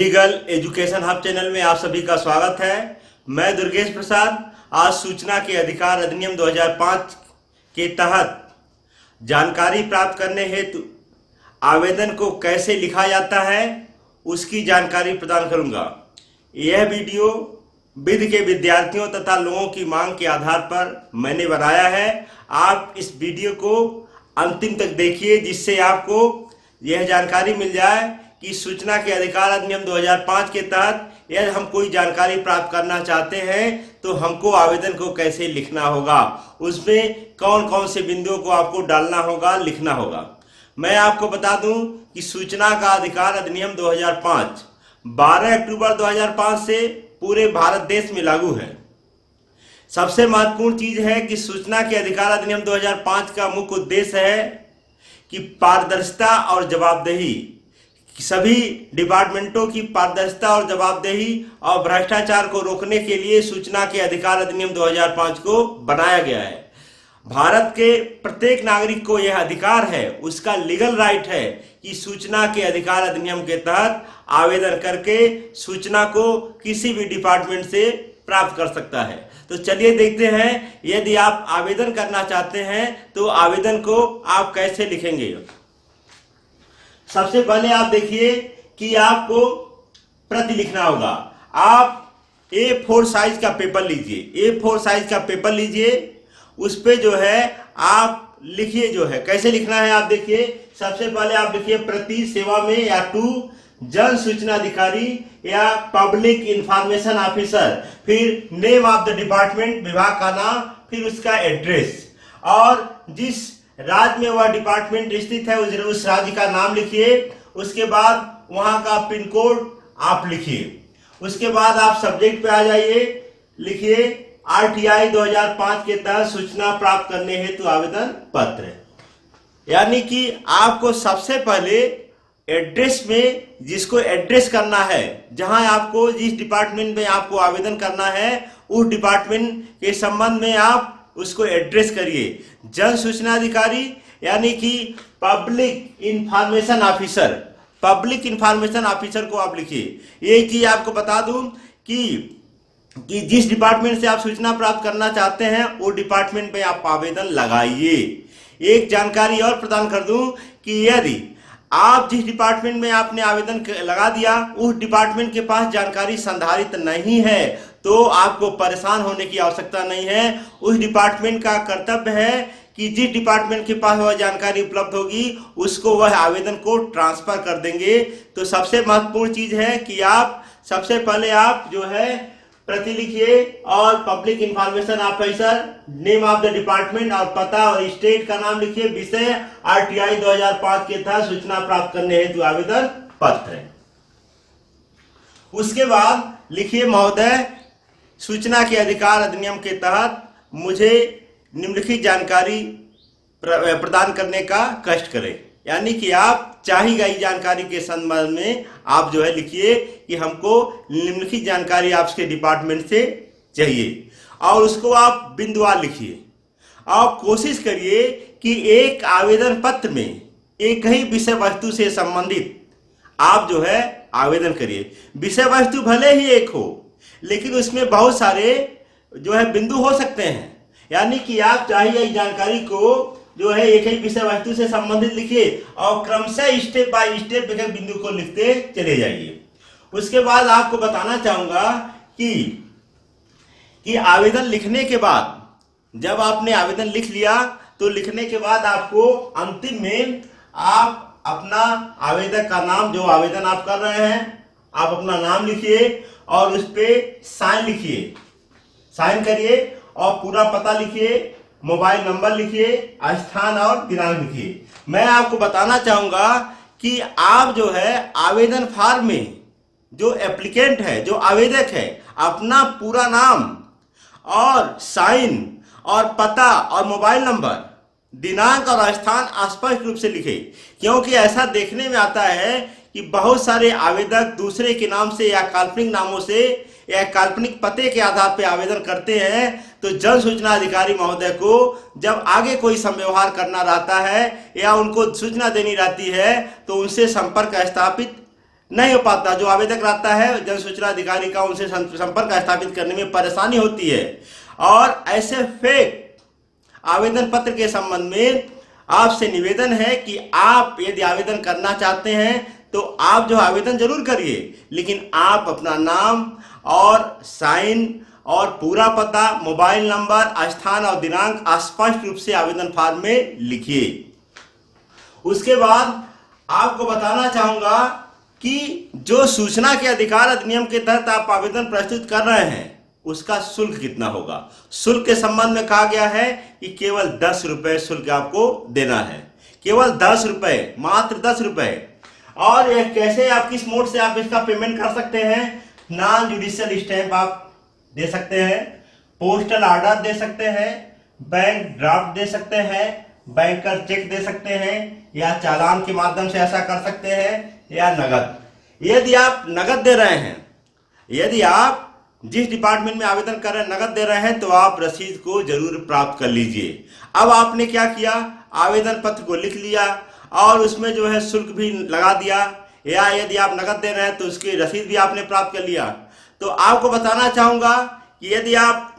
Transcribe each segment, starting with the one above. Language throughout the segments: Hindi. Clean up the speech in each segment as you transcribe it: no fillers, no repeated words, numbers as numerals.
लीगल एजुकेशन हब चैनल में आप सभी का स्वागत है। मैं दुर्गेश प्रसाद आज सूचना के अधिकार अधिनियम 2005 के तहत जानकारी प्राप्त करने हेतु आवेदन को कैसे लिखा जाता है उसकी जानकारी प्रदान करूंगा। यह वीडियो विधि के विद्यार्थियों तथा लोगों की मांग के आधार पर मैंने बनाया है। आप इस वीडियो को अंतिम तक देखिए जिससे आपको यह जानकारी मिल जाए कि सूचना के अधिकार अधिनियम 2005 के तहत यदि हम कोई जानकारी प्राप्त करना चाहते हैं तो हमको आवेदन को कैसे लिखना होगा, उसमें कौन कौन से बिंदुओं को आपको डालना होगा, लिखना होगा। मैं आपको बता दूं कि सूचना का अधिकार अधिनियम 2005 12 अक्टूबर 2005 से पूरे भारत देश में लागू है। सबसे महत्वपूर्ण चीज है कि सूचना के अधिकार अधिनियम 2005 का मुख्य उद्देश्य है कि पारदर्शिता और जवाबदेही, सभी डिपार्टमेंटों की पारदर्शिता और जवाबदेही और भ्रष्टाचार को रोकने के लिए सूचना के अधिकार अधिनियम 2005 को बनाया गया है। भारत के प्रत्येक नागरिक को यह अधिकार है, उसका लीगल राइट है कि सूचना के अधिकार अधिनियम के तहत आवेदन करके सूचना को किसी भी डिपार्टमेंट से प्राप्त कर सकता है। तो चलिए देखते हैं यदि आप आवेदन करना चाहते हैं तो आवेदन को आप कैसे लिखेंगे। सबसे पहले आप देखिए कि आपको प्रति लिखना होगा। आप A4 साइज का पेपर लीजिए, A4 साइज का पेपर लीजिए, उस पे जो है आप लिखिए। जो है कैसे लिखना है आप देखिए। सबसे पहले आप लिखिए प्रति सेवा में या टू जन सूचना अधिकारी या पब्लिक इंफॉर्मेशन ऑफिसर, फिर नेम ऑफ द डिपार्टमेंट, विभाग का नाम, फिर उसका एड्रेस और जिस राज्य में वह डिपार्टमेंट स्थित है उस राज्य का नाम लिखिए। उसके बाद वहां का पिन कोड आप लिखिए। उसके बाद आप सब्जेक्ट पे आ जाइए, लिखिए आरटीआई 2005 के तहत सूचना प्राप्त करने हेतु आवेदन पत्र। यानी कि आपको सबसे पहले एड्रेस में, जिसको एड्रेस करना है, जहां आपको जिस डिपार्टमेंट में आपको आवेदन करना है उस डिपार्टमेंट के संबंध में आप उसको एड्रेस करिए। जन सूचना अधिकारी यानी कि public information officer, public information officer को आप लिखिए। एक चीज आपको बता दूं कि जिस डिपार्टमेंट से आप सूचना प्राप्त करना चाहते हैं वो डिपार्टमेंट में आप आवेदन लगाइए। एक जानकारी और प्रदान कर दूं कि यदि आप जिस डिपार्टमेंट में आपने आवेदन लगा दिया उस डिपार्टमेंट के पास जानकारी संधारित नहीं है तो आपको परेशान होने की आवश्यकता नहीं है। उस डिपार्टमेंट का कर्तव्य है कि जिस डिपार्टमेंट के पास वह जानकारी उपलब्ध होगी उसको वह आवेदन को ट्रांसफर कर देंगे। तो सबसे महत्वपूर्ण चीज है कि आप सबसे पहले आप जो है प्रति लिखिए और public information officer, name of the department और पता और स्टेट का नाम लिखिए। विषय आरटीआई 2005 के तहत सूचना प्राप्त करने हेतु आवेदन पत्र। उसके बाद लिखिए महोदय, सूचना के अधिकार अधिनियम के तहत मुझे निम्नलिखित जानकारी प्रदान करने का कष्ट करें। यानी कि आप चाही गई जानकारी के संबंध में आप जो है लिखिए कि हमको निम्नलिखित जानकारी आपके डिपार्टमेंट से चाहिए और उसको आप बिंदुवार लिखिए। और कोशिश करिए कि एक आवेदन पत्र में एक ही विषय वस्तु से संबंधित आप जो है आवेदन करिए। विषय वस्तु भले ही एक हो लेकिन उसमें बहुत सारे जो है बिंदु हो सकते हैं। यानी कि आप चाहिए गई जानकारी को जो है एक ही विषय वस्तु से संबंधित लिखिए और क्रमशः स्टेप बाय स्टेप एक बिंदु को लिखते चले जाइए। उसके बाद आपको बताना चाहूंगा कि आवेदन लिखने के बाद जब आपने आवेदन लिख लिया तो लिखने के बाद आपको अंतिम में आप अपना आवेदक का नाम, जो आवेदन आप कर रहे हैं, आप अपना नाम लिखिए और उस पर साइन लिखिए, साइन करिए और पूरा पता लिखिए, मोबाइल नंबर लिखिए, स्थान और दिनांक लिखिए। मैं आपको बताना चाहूंगा कि आप जो है आवेदन फॉर्म में जो एप्लीकेंट है, जो आवेदक है, अपना पूरा नाम और साइन और पता और मोबाइल नंबर, दिनांक और स्थान स्पष्ट रूप से लिखे। क्योंकि ऐसा देखने में आता है कि बहुत सारे आवेदक दूसरे के नाम से या काल्पनिक नामों से या काल्पनिक पते के आधार पर आवेदन करते हैं। तो जन सूचना अधिकारी महोदय को जब आगे कोई संव्यवहार करना रहता है या उनको सूचना देनी रहती है तो उनसे संपर्क स्थापित नहीं हो पाता। जो आवेदक रहता है जन सूचना अधिकारी का उनसे संपर्क स्थापित करने में परेशानी होती है। और ऐसे फेक आवेदन पत्र के संबंध में आपसे निवेदन है कि आप यदि आवेदन करना चाहते हैं तो आप जो आवेदन जरूर करिए, लेकिन आप अपना नाम और साइन और पूरा पता, मोबाइल नंबर, स्थान और दिनांक स्पष्ट रूप से आवेदन फॉर्म में लिखिए। उसके बाद आपको बताना चाहूंगा कि जो सूचना के अधिकार अधिनियम के तहत आप आवेदन प्रस्तुत कर रहे हैं उसका शुल्क कितना होगा। शुल्क के संबंध में कहा गया है कि केवल 10 रुपए शुल्क आपको देना है, केवल 10 रुपए, मात्र 10 रुपए। और यह कैसे, आप किस मोड से आप इसका पेमेंट कर सकते हैं। नॉन जुडिशियल स्टैंप आप दे सकते हैं, पोस्टल ऑर्डर दे सकते हैं, बैंक ड्राफ्ट दे सकते हैं, बैंकर चेक दे सकते हैं, या चालान के माध्यम से ऐसा कर सकते हैं, या नगद। यदि आप नगद दे रहे हैं, यदि आप जिस डिपार्टमेंट में आवेदन कर रहे हैं नगद दे रहे हैं, तो आप रसीद को जरूर प्राप्त कर लीजिए। अब आपने क्या किया, आवेदन पत्र को लिख लिया और उसमें जो है शुल्क भी लगा दिया, या यदि आप नगद दे रहे हैं तो उसकी रसीद भी आपने प्राप्त कर लिया। तो आपको बताना चाहूंगा कि यदि आप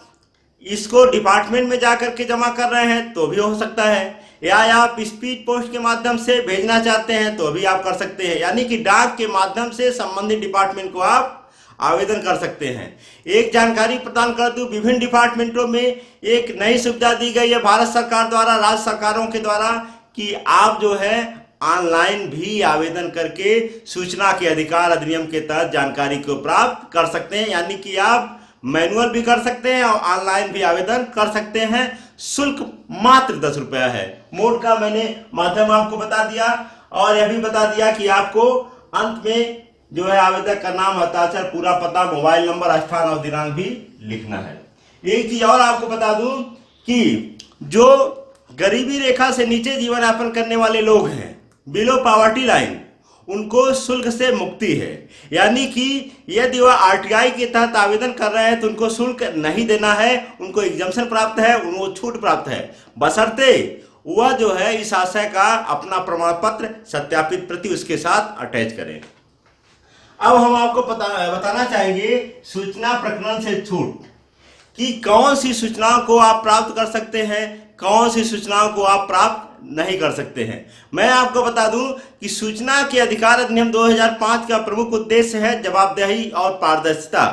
इसको डिपार्टमेंट में जाकर के जमा कर रहे हैं तो भी हो सकता है, या आप स्पीड पोस्ट के माध्यम से भेजना चाहते हैं तो भी आप कर सकते हैं। यानी कि डाक के माध्यम से संबंधित डिपार्टमेंट को आप आवेदन कर सकते हैं। एक जानकारी प्रदान कर दूं, विभिन्न डिपार्टमेंटों में एक नई सुविधा दी गई है भारत सरकार द्वारा, राज्य सरकारों के द्वारा, कि आप जो है ऑनलाइन भी आवेदन करके सूचना के अधिकार अधिनियम के तहत जानकारी को प्राप्त कर सकते हैं। यानी कि आप मैनुअल भी कर सकते हैं और ऑनलाइन भी आवेदन कर सकते हैं। शुल्क मात्र 10 रुपया है। मोड का मैंने माध्यम आपको बता दिया और यह भी बता दिया कि आपको अंत में जो है आवेदक का नाम, हस्ताक्षर, पूरा पता, मोबाइल नंबर, स्थान और दिनांक भी लिखना है। एक चीज और आपको बता दूं कि जो गरीबी रेखा से नीचे जीवन यापन करने वाले लोग हैं, बिलो पॉवर्टी लाइन, उनको शुल्क से मुक्ति है। यानी कि यदि वह आरटीआई के तहत आवेदन कर रहे हैं तो उनको शुल्क नहीं देना है, उनको एग्जम्पशन प्राप्त है, उनको छूट प्राप्त है, बशर्ते वह जो है इस आशय का अपना प्रमाण पत्र, सत्यापित प्रति उसके साथ अटैच करें। अब हम आपको बताना चाहेंगे सूचना प्रकरण से छूट, कि कौन सी सूचनाओं को आप प्राप्त कर सकते हैं, कौन सी सूचनाओं को आप प्राप्त नहीं कर सकते हैं। मैं आपको बता दूं कि सूचना के अधिकार अधिनियम 2005 का प्रमुख उद्देश्य है जवाबदेही और पारदर्शिता।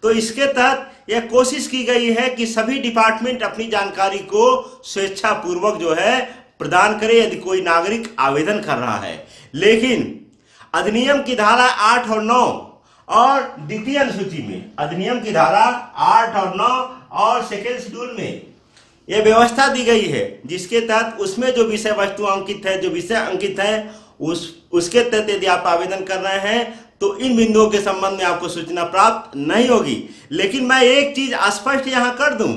तो इसके तहत यह कोशिश की गई है कि सभी डिपार्टमेंट अपनी जानकारी को स्वेच्छा पूर्वक जो है प्रदान करे यदि कोई नागरिक आवेदन कर रहा है। लेकिन अधिनियम की धारा 8 और 9 और द्वितीय अनुसूची में, अधिनियम की धारा 8 और 9 और सेकेंड शेड्यूल में यह व्यवस्था दी गई है, जिसके तहत उसमें जो विषय वस्तु अंकित है, जो विषय अंकित है, उसके तहत यदि आप आवेदन कर रहे हैं तो इन बिंदुओं के संबंध में आपको सूचना प्राप्त नहीं होगी। लेकिन मैं एक चीज स्पष्ट यहां कर दूं,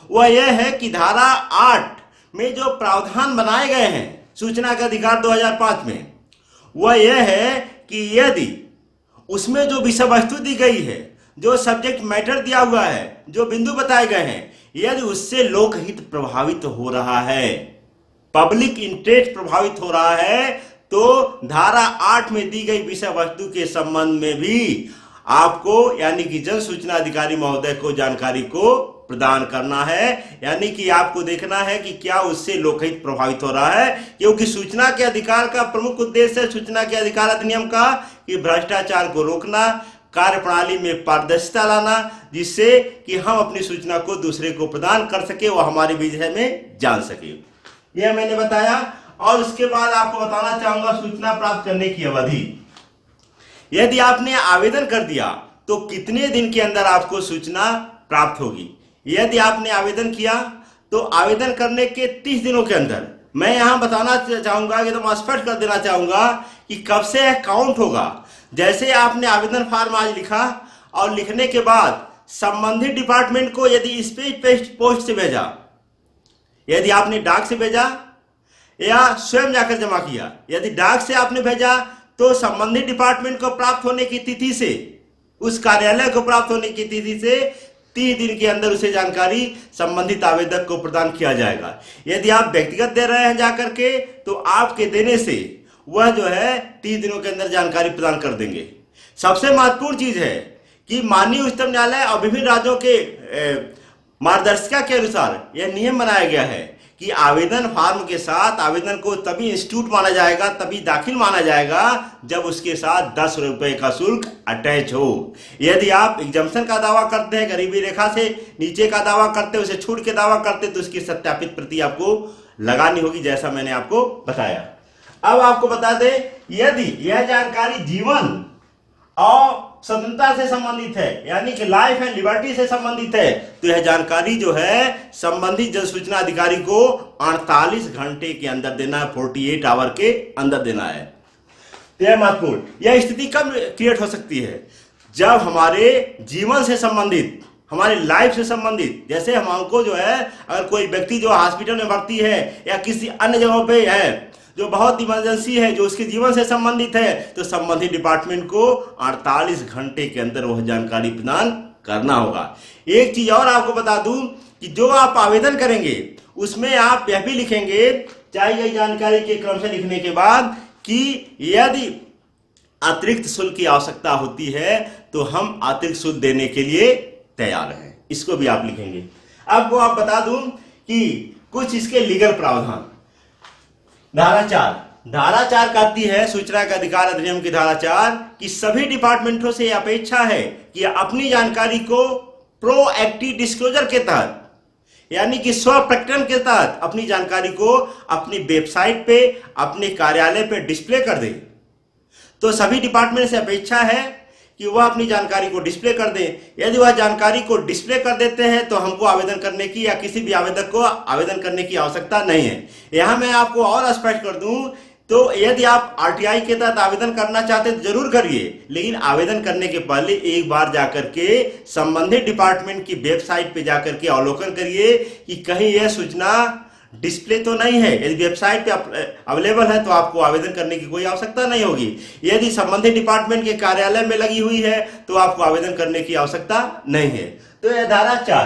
वह यह है कि धारा 8 में जो प्रावधान बनाए गए हैं सूचना का अधिकार 2005 में, वह यह है कि यदि उसमें जो विषय वस्तु दी गई है, जो सब्जेक्ट मैटर दिया हुआ है, जो बिंदु बताए गए हैं, यदि उससे लोकहित प्रभावित हो रहा है, पब्लिक इंटरेस्ट प्रभावित हो रहा है, तो धारा 8 में दी गई विषय वस्तु के संबंध में भी आपको, यानी कि जन सूचना अधिकारी महोदय को जानकारी को प्रदान करना है। यानी कि आपको देखना है कि क्या उससे लोकहित प्रभावित हो रहा है, क्योंकि सूचना के अधिकार का प्रमुख उद्देश्य है सूचना के अधिकार अधिनियम का कि भ्रष्टाचार को रोकना, कार्य प्रणाली में पारदर्शिता लाना, जिससे कि हम अपनी सूचना को दूसरे को प्रदान कर सके, वो हमारे विषय में जान सके। यह मैंने बताया। और उसके बाद आपको बताना चाहूंगा सूचना प्राप्त करने की अवधि। यदि आपने आवेदन कर दिया तो कितने दिन के अंदर आपको सूचना प्राप्त होगी। यदि आपने आवेदन किया तो आवेदन करने के 30 दिनों के अंदर, मैं यहां बताना चाहूंगा, एकदम स्पष्ट कर देना चाहूंगा कि कब से यह काउंट होगा। जैसे आपने आवेदन फॉर्म आज लिखा और लिखने के बाद संबंधित डिपार्टमेंट को यदि स्पीड पोस्ट से भेजा, यदि आपने डाक से भेजा या स्वयं जाकर जमा किया, यदि डाक से आपने भेजा तो संबंधित डिपार्टमेंट को प्राप्त होने की तिथि से, उस कार्यालय को प्राप्त होने की तिथि से 30 दिन के अंदर उसे जानकारी संबंधित आवेदक को प्रदान किया जाएगा। यदि आप व्यक्तिगत दे रहे हैं जाकर के, तो आपके देने से वह जो है 30 दिनों के अंदर जानकारी प्रदान कर देंगे। सबसे महत्वपूर्ण चीज है कि माननीय उच्चतम न्यायालय और विभिन्न राज्यों के मार्गदर्शिका के अनुसार यह नियम बनाया गया है कि आवेदन फॉर्म के साथ आवेदन को तभी इंस्टीट्यूट माना जाएगा, तभी दाखिल माना जाएगा जब उसके साथ 10 रुपए का शुल्क अटैच हो। यदि आप एग्जाम्पशन का दावा करते हैं, गरीबी रेखा से नीचे का दावा करते हैं, उसे छूट के दावा करते हैं, तो उसकी सत्यापित प्रति आपको लगानी होगी, जैसा मैंने आपको बताया। अब आपको बता दें, यदि यह जानकारी जीवन और स्वतंत्रता से संबंधित है, यानी कि लाइफ एंड लिबर्टी से संबंधित है, तो यह जानकारी जो है संबंधित जन सूचना अधिकारी को 48 घंटे के अंदर देना है, 48 आवर के अंदर देना है। तो यह महत्वपूर्ण। यह स्थिति कब क्रिएट हो सकती है? जब हमारे जीवन से संबंधित, हमारी लाइफ से संबंधित, जैसे हमको जो है अगर कोई व्यक्ति जो हॉस्पिटल में भर्ती है या किसी अन्य जगहों पे है जो बहुत इमरजेंसी है, जो उसके जीवन से संबंधित है, तो संबंधित डिपार्टमेंट को 48 घंटे के अंदर वह जानकारी प्रदान करना होगा। एक चीज और आपको बता दूं कि जो आप आवेदन करेंगे उसमें आप यह भी लिखेंगे चाहिए गई जानकारी के क्रम से लिखने के बाद कि यदि अतिरिक्त शुल्क की आवश्यकता होती है तो हम अतिरिक्त शुल्क देने के लिए तैयार हैं। इसको भी आप लिखेंगे। आपको आप बता दूं कि कुछ इसके लीगल प्रावधान। धारा 4 कहती है, सूचना का अधिकार अधिनियम की धारा 4, कि सभी डिपार्टमेंटों से अपेक्षा है कि अपनी जानकारी को प्रोएक्टिव डिस्क्लोजर के तहत, यानी कि स्व प्रकटन के तहत अपनी जानकारी को अपनी वेबसाइट पे, अपने कार्यालय पे डिस्प्ले कर दे। तो सभी डिपार्टमेंट से अपेक्षा है कि वह अपनी जानकारी को डिस्प्ले कर दें। यदि वह जानकारी को डिस्प्ले कर देते हैं तो हमको आवेदन करने की या किसी भी आवेदक को आवेदन करने की आवश्यकता नहीं है। यहां मैं आपको और स्पष्ट कर दूं, तो यदि आप आरटीआई के तहत आवेदन करना चाहते हैं तो जरूर करिए, लेकिन आवेदन करने के पहले एक बार जाकर के संबंधित डिपार्टमेंट की वेबसाइट पे जाकर के अवलोकन करिए कि कहीं यह सूचना डिस्प्ले तो नहीं है। यदि वेबसाइट पे अवेलेबल है तो आपको आवेदन करने की कोई आवश्यकता नहीं होगी। यदि संबंधित डिपार्टमेंट के कार्यालय में लगी हुई है तो आपको आवेदन करने की आवश्यकता नहीं है। तो यह धारा 4।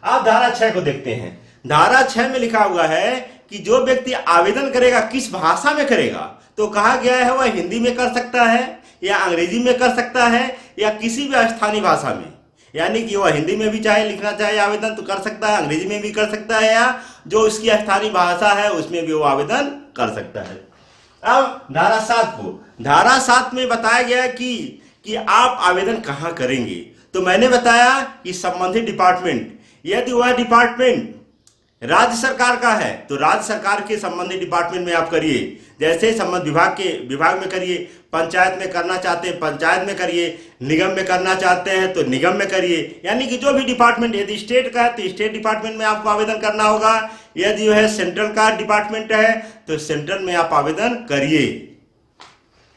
आप धारा 6 को देखते हैं। धारा 6 में लिखा हुआ है कि जो व्यक्ति आवेदन करेगा किस भाषा में करेगा, तो कहा गया है वह हिंदी में कर सकता है या अंग्रेजी में कर सकता है या किसी भी स्थानीय भाषा में, यानी कि वह हिंदी में भी चाहे लिखना चाहे आवेदन तो कर सकता है, अंग्रेजी में भी कर सकता है, या जो उसकी स्थानीय भाषा है उसमें भी वो आवेदन कर सकता है। अब धारा 7 को, धारा 7 में बताया गया कि आप आवेदन कहाँ करेंगे। तो मैंने बताया कि संबंधित डिपार्टमेंट, यदि वह डिपार्टमेंट राज्य सरकार का है तो राज्य सरकार के संबंधित डिपार्टमेंट में आप करिए, जैसे संबंधित विभाग में करिए, पंचायत में करना चाहते हैं पंचायत में करिए, निगम में करना चाहते हैं तो निगम में करिए, यानी कि जो भी डिपार्टमेंट, यदि स्टेट का है तो स्टेट डिपार्टमेंट में आपको आवेदन करना होगा, यदि जो है सेंट्रल का डिपार्टमेंट है तो सेंट्रल में आप आवेदन करिए।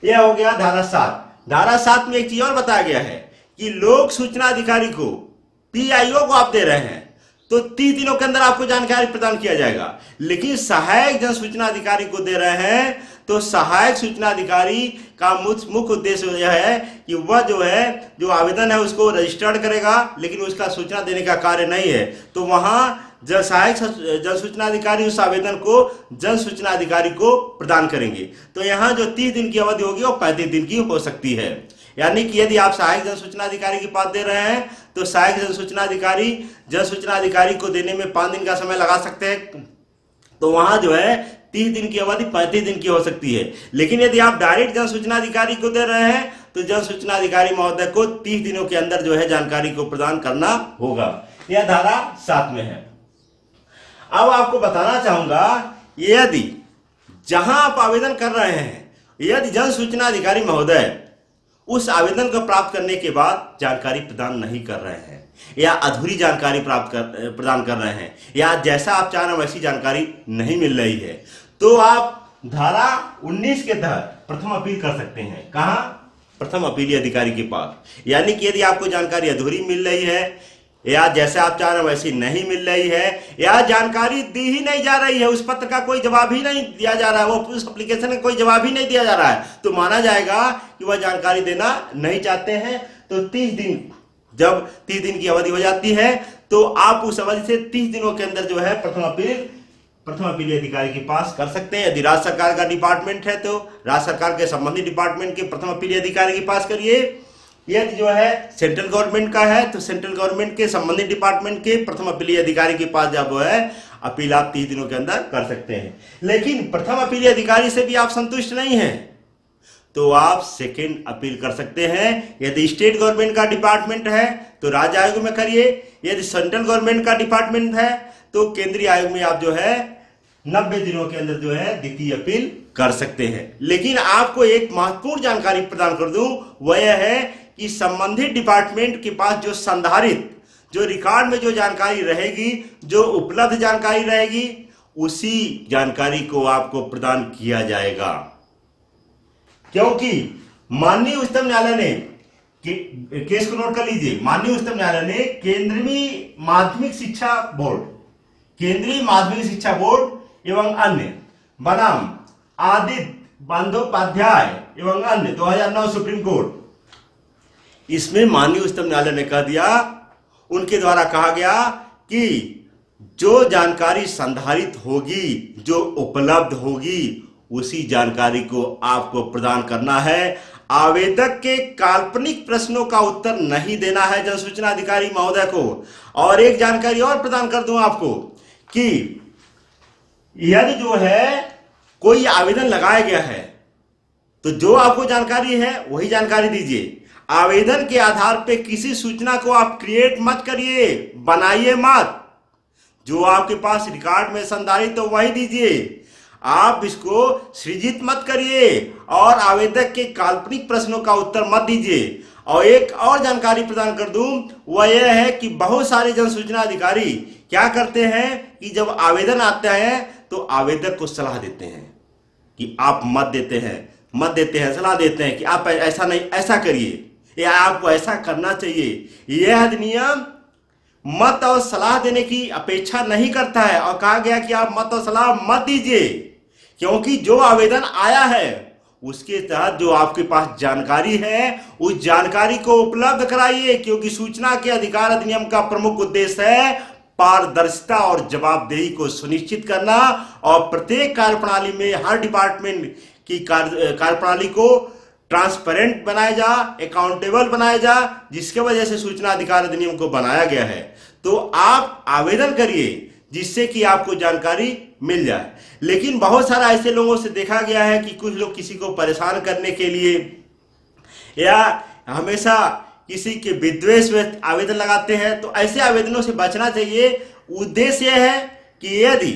यह हो गया धारा 7। धारा 7 में एक चीज और बताया गया है कि लोक सूचना अधिकारी को, पीआईओ को आप दे रहे हैं तो 30 दिनों के अंदर आपको जानकारी प्रदान किया जाएगा। लेकिन सहायक जन सूचना अधिकारी को दे रहे हैं तो सहायक सूचना अधिकारी का मुख्य उद्देश्य यह है कि वह जो है जो आवेदन है उसको रजिस्टर्ड करेगा, लेकिन उसका सूचना देने का कार्य नहीं है। तो वहां सहायक जन सूचना अधिकारी उस आवेदन को जन सूचना अधिकारी को प्रदान करेंगे। तो यहाँ जो 30 दिन की अवधि होगी वो 35 दिन की हो सकती है। यानी कि यदि आप सहायक जन सूचना अधिकारी के पास दे रहे हैं तो सहायक जन सूचना अधिकारी को देने में 5 दिन का समय लगा सकते हैं, तो वहां जो है 30 दिन की अवधि 35 दिन की हो सकती है। लेकिन यदि आप डायरेक्ट जन सूचना अधिकारी को दे रहे हैं तो जन सूचना अधिकारी महोदय को 30 दिनों के अंदर जो है जानकारी को प्रदान करना होगा। यह धारा 7 में है। अब आपको बताना चाहूंगा, यदि जहां आप आवेदन कर रहे हैं, यदि जन सूचना अधिकारी महोदय उस आवेदन को प्राप्त करने के बाद जानकारी प्रदान नहीं कर रहे हैं या अधूरी जानकारी प्रदान कर रहे हैं या जैसा आप चाह रहे हैं वैसी जानकारी नहीं मिल रही है, तो आप धारा 19 के तहत प्रथम अपील कर सकते हैं। कहां? प्रथम अपीली अधिकारी के पास। यानी कि यदि आपको जानकारी अधूरी मिल रही है या जैसे आप चाह रहे हैं वैसी नहीं मिल रही है या जानकारी दी ही नहीं जा रही है, उस पत्र का कोई जवाब ही नहीं दिया जा रहा है, वो उस एप्लीकेशन का कोई जवाब ही नहीं दिया जा रहा है, तो माना जाएगा कि वह जानकारी देना नहीं चाहते हैं। तो 30 दिन, जब 30 दिन की अवधि हो जाती है तो आप उस अवधि से 30 दिनों के अंदर जो है प्रथम अपील प्रथम अपीलीय अधिकारी के पास कर सकते हैं। यदि राज्य सरकार का डिपार्टमेंट है तो राज्य सरकार के संबंधित डिपार्टमेंट के प्रथम अपीलीय अधिकारी के पास करिए। यदि जो है सेंट्रल गवर्नमेंट का है तो सेंट्रल गवर्नमेंट के संबंधित डिपार्टमेंट के प्रथम अपीलीय अधिकारी के पास जब है अपील आप 30 दिनों के अंदर कर सकते हैं। लेकिन प्रथम अपीलीय अधिकारी से भी आप संतुष्ट नहीं हैं तो आप सेकेंड अपील कर सकते हैं। यदि स्टेट गवर्नमेंट का डिपार्टमेंट है तो राज्य आयोग में करिए। यदि सेंट्रल गवर्नमेंट का डिपार्टमेंट है तो केंद्रीय आयोग में आप जो है 90 दिनों के अंदर जो है द्वितीय अपील कर सकते हैं। लेकिन आपको एक महत्वपूर्ण जानकारी प्रदान कर दूं, वह यह है कि संबंधित डिपार्टमेंट के पास जो संधारित, जो रिकॉर्ड में जो जानकारी रहेगी, जो उपलब्ध जानकारी रहेगी, उसी जानकारी को आपको प्रदान किया जाएगा। क्योंकि माननीय उच्चतम न्यायालय ने, केस को नोट कर लीजिए, माननीय उच्चतम न्यायालय ने केंद्रीय माध्यमिक शिक्षा बोर्ड, केंद्रीय माध्यमिक शिक्षा बोर्ड एवं अन्य बनाम आदित्य बंदोपाध्याय एवं अन्य 2009 सुप्रीम कोर्ट, इसमें माननीय उच्चतम न्यायालय ने कह दिया, उनके द्वारा कहा गया कि जो जानकारी संधारित होगी, जो उपलब्ध होगी, उसी जानकारी को आपको प्रदान करना है। आवेदक के काल्पनिक प्रश्नों का उत्तर नहीं देना है जन सूचना अधिकारी महोदय को। और एक जानकारी और प्रदान कर दूं आपको कि यदि जो है कोई आवेदन लगाया गया है तो जो आपको जानकारी है वही जानकारी दीजिए। आवेदन के आधार पे किसी सूचना को आप क्रिएट मत करिए, बनाइए मत। जो आपके पास रिकॉर्ड में संधारित तो वही दीजिए, आप इसको सृजित मत करिए और आवेदक के काल्पनिक प्रश्नों का उत्तर मत दीजिए। और एक और जानकारी प्रदान कर दूं, वह यह है कि बहुत सारे जन सूचना अधिकारी क्या करते हैं कि जब आवेदन आता है तो आवेदक को सलाह देते हैं कि आप मत देते हैं, सलाह देते हैं कि आप ऐसा नहीं, ऐसा करिए, या आपको ऐसा करना चाहिए। यह अधिनियम मत और सलाह देने की अपेक्षा नहीं करता है और कहा गया कि आप मत और सलाह मत दीजिए, क्योंकि जो आवेदन आया है उसके तहत जो आपके पास जानकारी है उस जानकारी को उपलब्ध कराइए। क्योंकि सूचना के अधिकार अधिनियम का प्रमुख उद्देश्य है पारदर्शिता और जवाबदेही को सुनिश्चित करना और प्रत्येक कार्यप्रणाली में हर डिपार्टमेंट की कार्यप्रणाली को ट्रांसपेरेंट बनाया जा, अकाउंटेबल बनाया जा, जिसके वजह से सूचना अधिकार अधिनियम को बनाया गया है। तो आप आवेदन करिए जिससे कि आपको जानकारी मिल जाए। लेकिन बहुत सारा ऐसे लोगों से देखा गया है कि कुछ लोग किसी को परेशान करने के लिए या हमेशा किसी के विद्वेष में आवेदन लगाते हैं, तो ऐसे आवेदनों से बचना चाहिए। उद्देश्य यह है कि यदि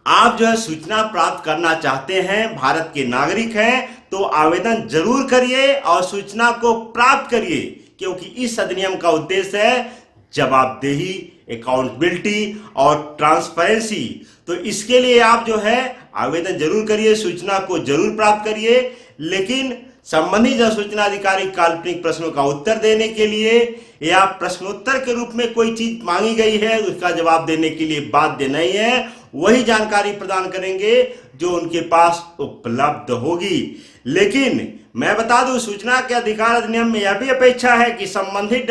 आप जो है सूचना प्राप्त करना चाहते हैं, भारत के नागरिक हैं, तो आवेदन जरूर करिए और सूचना को प्राप्त करिए। क्योंकि इस अधिनियम का उद्देश्य है जवाबदेही, अकाउंटेबिलिटी और ट्रांसपेरेंसी। तो इसके लिए आप जो है आवेदन जरूर करिए, सूचना को जरूर प्राप्त करिए। लेकिन संबंधित जन सूचना अधिकारी काल्पनिक प्रश्नों का उत्तर देने के लिए या प्रश्नोत्तर के रूप में कोई चीज मांगी गई है उसका जवाब देने के लिए बाध्य नहीं है। वही जानकारी प्रदान करेंगे जो उनके पास उपलब्ध होगी। लेकिन मैं बता दूं, सूचना के अधिकार अधिनियम में यह भी अपेक्षा है कि संबंधित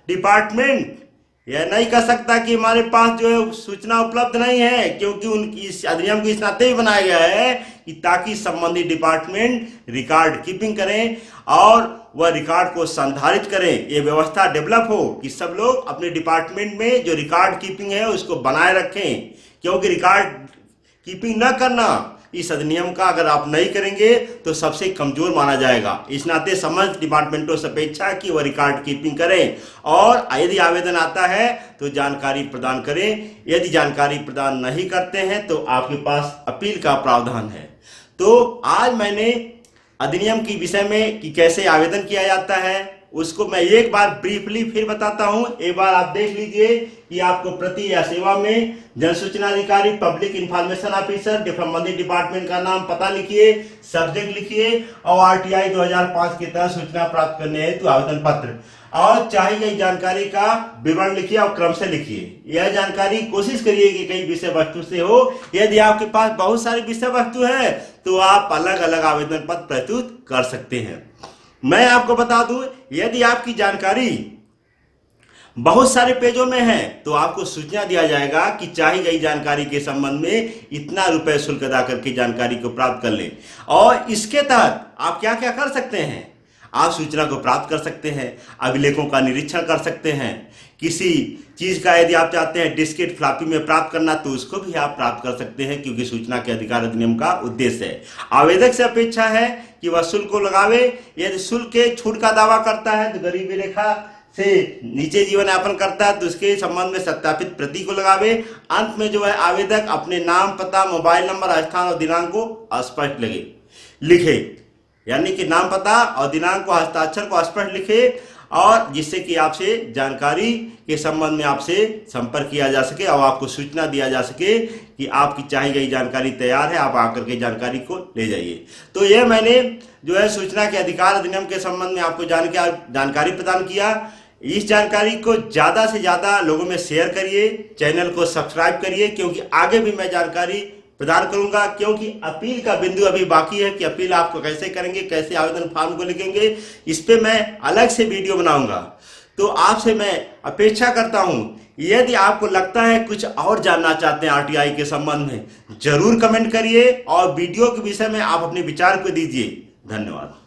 डिपार्टमेंट यह नहीं कह सकता कि हमारे पास जो है सूचना उपलब्ध नहीं है, क्योंकि उनकी इस अधिनियम को इस नाते ही बनाया गया है कि ताकि संबंधित डिपार्टमेंट रिकॉर्ड कीपिंग करें और वह रिकॉर्ड को संधारित करें। ये व्यवस्था डेवलप हो कि सब लोग अपने डिपार्टमेंट में जो रिकॉर्ड कीपिंग है उसको बनाए रखें। क्योंकि रिकॉर्ड कीपिंग न करना इस अधिनियम का अगर आप नहीं करेंगे तो सबसे कमजोर माना जाएगा। इस नाते समस्त डिपार्टमेंटों से अपेक्षा कि वह रिकॉर्ड कीपिंग करें और यदि आवेदन आता है तो जानकारी प्रदान करें। यदि जानकारी प्रदान नहीं करते हैं तो आपके पास अपील का प्रावधान है। तो आज मैंने अधिनियम के विषय में कि कैसे आवेदन किया जाता है उसको मैं एक बार ब्रीफली फिर बताता हूं। एक बार आप देख लीजिए कि आपको प्रति या सेवा में जन सूचना अधिकारी, पब्लिक इंफॉर्मेशन ऑफिसर, संबंधित डिपार्टमेंट का नाम, पता लिखिए, सब्जेक्ट लिखिए और आरटीआई 2005 के तहत सूचना प्राप्त करने हेतु आवेदन पत्र और चाहिए गई जानकारी का विवरण लिखिए और क्रम से लिखिए। यह जानकारी कोशिश करिए कि कई विषय वस्तु से हो। यदि आपके पास बहुत सारी विषय वस्तु है तो आप अलग अलग आवेदन पत्र प्रस्तुत कर सकते हैं। मैं आपको बता दूं, यदि आपकी जानकारी बहुत सारे पेजों में है, तो आपको सूचना दिया जाएगा कि चाही गई जानकारी के संबंध में इतना रुपए शुल्क अदा करके जानकारी को प्राप्त कर लें। और इसके तहत आप क्या क्या कर सकते हैं, आप सूचना को प्राप्त कर सकते हैं, अभिलेखों का निरीक्षण कर सकते हैं, किसी चीज का यदि आप चाहते हैं डिस्केट फ्लॉपी में प्राप्त करना तो उसको भी आप प्राप्त कर सकते हैं, क्योंकि सूचना के अधिकार अधिनियम का उद्देश्य है। आवेदक से अपेक्षा है कि वह शुल्क को लगावे। यदि शुल्क के छूट का दावा करता है तो गरीबी रेखा से नीचे जीवन यापन करता है तो उसके संबंध में सत्यापित प्रति को लगावे। अंत में जो है आवेदक अपने नाम, पता, मोबाइल नंबर, स्थान और दिनांक को स्पष्ट लिखे, यानी कि नाम, पता और दिनांक को, हस्ताक्षर को स्पष्ट लिखे, और जिससे कि आपसे जानकारी के संबंध में आपसे संपर्क किया जा सके और आपको सूचना दिया जा सके कि आपकी चाही गई जानकारी तैयार है, आप आकर के जानकारी को ले जाइए। तो यह मैंने जो है सूचना के अधिकार अधिनियम के संबंध में आपको जानकारी प्रदान किया। इस जानकारी को ज़्यादा से ज़्यादा लोगों में शेयर करिए, चैनल को सब्सक्राइब करिए, क्योंकि आगे भी मैं जानकारी प्रदान करूंगा। क्योंकि अपील का बिंदु अभी बाकी है कि अपील आपको कैसे करेंगे, कैसे आवेदन फॉर्म को लिखेंगे, इस पे मैं अलग से वीडियो बनाऊंगा। तो आपसे मैं अपेक्षा करता हूं, यदि आपको लगता है कुछ और जानना चाहते हैं आरटीआई के संबंध में, जरूर कमेंट करिए और वीडियो के विषय में आप अपने विचार को दीजिए। धन्यवाद।